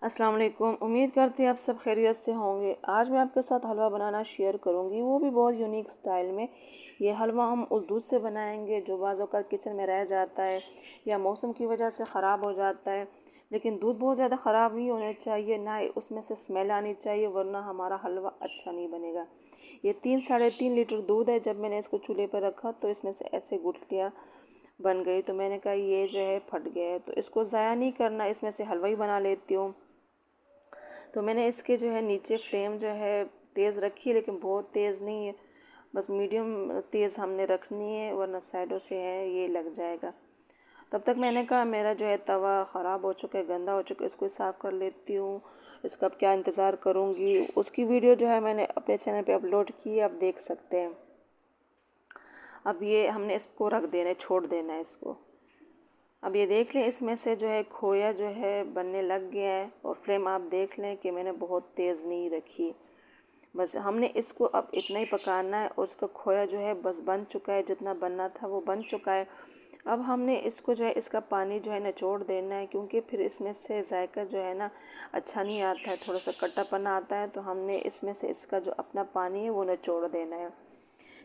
अस्सलाम वालेकुम। उम्मीद करती हैं आप सब खैरियत से होंगे। आज मैं आपके साथ हलवा बनाना शेयर करूंगी, वो भी बहुत यूनिक स्टाइल में। ये हलवा हम उस दूध से बनाएंगे जो बाज़ औक़ात किचन में रह जाता है या मौसम की वजह से ख़राब हो जाता है। लेकिन दूध बहुत ज़्यादा ख़राब नहीं होना चाहिए, ना ही उसमें से स्मेल आनी चाहिए, वरना हमारा हलवा अच्छा नहीं बनेगा। ये 3-3.5 लीटर दूध है। जब मैंने इसको चूल्हे पर रखा तो इसमें से ऐसे गुठलियाँ बन गई, तो मैंने कहा ये जो है फट गया है, तो इसको ज़ाया नहीं करना, इसमें से हलवा ही बना लेती हूँ। तो मैंने इसके जो है नीचे फ्लेम जो है तेज़ रखी है, लेकिन बहुत तेज़ नहीं है, बस मीडियम तेज़ हमने रखनी है, वरना साइडों से है ये लग जाएगा। तब तक मैंने कहा मेरा जो है तवा ख़राब हो चुका है, गंदा हो चुका है, इसको साफ़ कर लेती हूँ। इसका अब क्या इंतज़ार करूँगी, उसकी वीडियो जो है मैंने अपने चैनल पे अपलोड की है, आप देख सकते हैं। अब ये हमने इसको रख देना है, छोड़ देना है इसको। अब ये देख लें, इसमें से जो है खोया जो है बनने लग गया है, और फ्लेम आप देख लें कि मैंने बहुत तेज़ नहीं रखी। बस हमने इसको अब इतना ही पकाना है, और उसका खोया जो है बस बन चुका है, जितना बनना था वो बन चुका है। अब हमने इसको जो है इसका पानी जो है निचोड़ देना है, क्योंकि फिर इसमें से जायका जो है ना अच्छा नहीं आता है, थोड़ा सा कट्टापना आता है। तो हमने इसमें से इसका जो अपना पानी है वो निचोड़ देना है।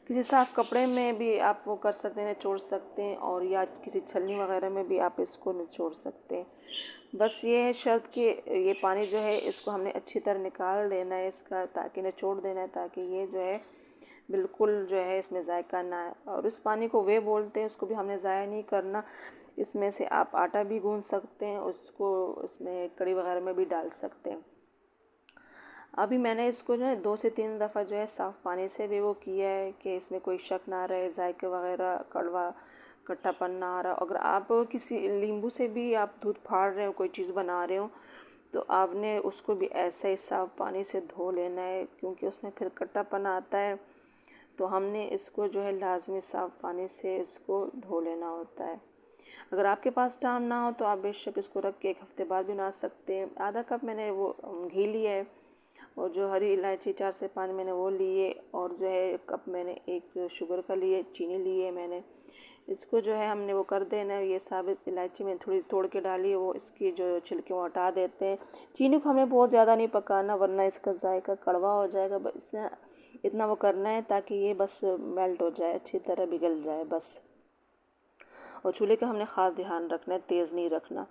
किसी साफ़ कपड़े में भी आप वो कर सकते हैं, निचोड़ सकते हैं, और या किसी छलनी वगैरह में भी आप इसको निचोड़ सकते हैं। बस ये है शर्त कि ये पानी जो है इसको हमने अच्छी तरह निकाल देना है इसका, ताकि निचोड़ देना है, ताकि ये जो है बिल्कुल जो है इसमें जायका ना आए। और इस पानी को वे बोलते हैं, उसको भी हमने ज़ाया नहीं करना। इसमें से आप आटा भी गूँथ सकते हैं, उसको इसमें कड़ी वगैरह में भी डाल सकते हैं। अभी मैंने इसको जो है 2 से 3 दफ़ा जो है साफ़ पानी से भी वो किया है कि इसमें कोई शक ना रहे, जायके वगैरह कड़वा खट्टापन ना आ रहा। अगर आप किसी नींबू से भी आप दूध फाड़ रहे हो, कोई चीज़ बना रहे हो, तो आपने उसको भी ऐसे ही साफ़ पानी से धो लेना है, क्योंकि उसमें फिर खट्टापन आता है। तो हमने इसको जो है लाजमी साफ़ पानी से इसको धो लेना होता है। अगर आपके पास टाइम ना हो तो आप बेशक इसको रख के 1 हफ़्ते बाद भी बना सकते हैं। आधा कप मैंने वो घी लिया है, और जो हरी इलायची 4 से 5 मैंने वो लिए, और जो है कप मैंने एक शुगर का लिए, चीनी ली है मैंने। इसको जो है हमने वो कर देना है। ये साबित इलायची मैंने थोड़ी तोड़ के डाली है, वो इसकी जो छिलके वो हटा देते हैं। चीनी को हमें बहुत ज़्यादा नहीं पकाना, वरना इसका जायका कड़वा हो जाएगा। बस इतना वो करना है ताकि ये बस मेल्ट हो जाए, अच्छी तरह पिघल जाए बस। और चूल्हे का हमने ख़ास ध्यान रखना है, तेज़ नहीं रखना।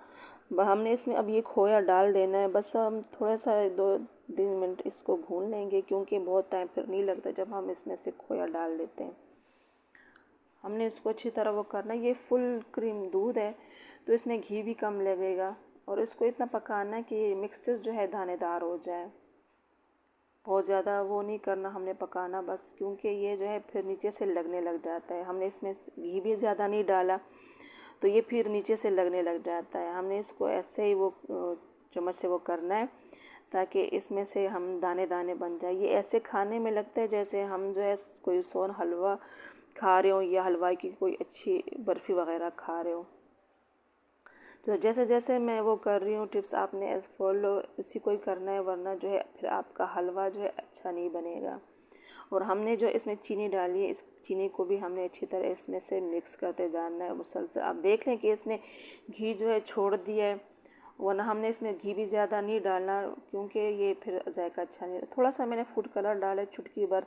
हमने इसमें अब ये खोया डाल देना है। बस हम थोड़ा सा 2-3 मिनट इसको भून लेंगे, क्योंकि बहुत टाइम फिर नहीं लगता जब हम इसमें से खोया डाल देते हैं। हमने इसको अच्छी तरह वो करना है। ये फुल क्रीम दूध है, तो इसमें घी भी कम लगेगा, और इसको इतना पकाना है कि ये मिक्सचर जो है दानेदार हो जाए। बहुत ज़्यादा वो नहीं करना हमने पकाना बस, क्योंकि ये जो है फिर नीचे से लगने लग जाता है। हमने इसमें घी भी ज़्यादा नहीं डाला, तो ये फिर नीचे से लगने लग जाता है। हमने इसको ऐसे ही वो चम्मच से वो करना है, ताकि इसमें से हम दाने दाने बन जाए। ये ऐसे खाने में लगता है जैसे हम जो है कोई सोन हलवा खा रहे हो, या हलवाई की कोई अच्छी बर्फ़ी वगैरह खा रहे हो। तो जैसे जैसे मैं वो कर रही हूँ टिप्स, आपने फॉलो इसी को ही करना है, वरना जो है फिर आपका हलवा जो है अच्छा नहीं बनेगा। और हमने जो इसमें चीनी डाली है, इस चीनी को भी हमने अच्छी तरह इसमें से मिक्स करते जाना है मुसलसल। आप देख लें कि इसने घी जो है छोड़ दिया है, वरना हमने इसमें घी भी ज़्यादा नहीं डालना, क्योंकि ये फिर जायका अच्छा नहीं। थोड़ा सा मैंने फूड कलर डाला है, चुटकी भर,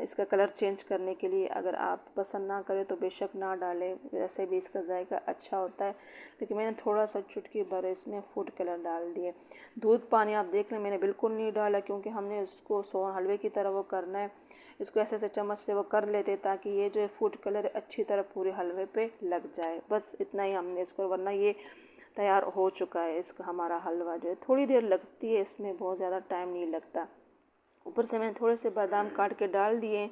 इसका कलर चेंज करने के लिए। अगर आप पसंद ना करें तो बेशक ना डालें, वैसे भी इसका जायका अच्छा होता है, लेकिन मैंने थोड़ा सा चुटकी भर इसमें फूड कलर डाल दिए। दूध पानी आप देख लें, मैंने बिल्कुल नहीं डाला, क्योंकि हमने इसको सोन हलवे की तरह वो करना है। इसको ऐसे ऐसे चम्मच से वो कर लेते, ताकि ये जो है फूड कलर अच्छी तरह पूरे हलवे पे लग जाए। बस इतना ही हमने इसको, वरना ये तैयार हो चुका है। इसका हमारा हलवा जो है थोड़ी देर लगती है, इसमें बहुत ज़्यादा टाइम नहीं लगता। ऊपर से मैंने थोड़े से बादाम काट के डाल दिए,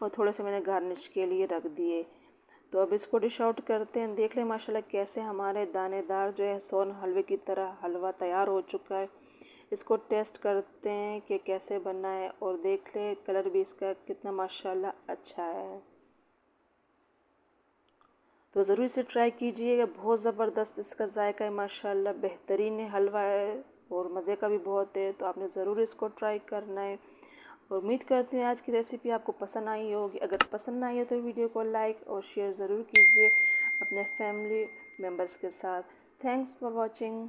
और थोड़े से मैंने गार्निश के लिए रख दिए। तो अब इसको डिश आउट करते हैं। देख लें माशाल्लाह कैसे हमारे दानेदार जो है सोन हलवे की तरह हलवा तैयार हो चुका है। इसको टेस्ट करते हैं कि कैसे बना है, और देख लें कलर भी इसका कितना माशाल्लाह अच्छा है। तो ज़रूर इसे ट्राई कीजिएगा, बहुत ज़बरदस्त इसका जायका है माशाल्लाह, बेहतरीन हलवा है, और मज़े का भी बहुत है। तो आपने ज़रूर इसको ट्राई करना है। और उम्मीद करते हैं आज की रेसिपी आपको पसंद आई होगी। अगर पसंद आई है तो वीडियो को लाइक और शेयर ज़रूर कीजिए अपने फैमिली मेम्बर्स के साथ। Thanks for watching.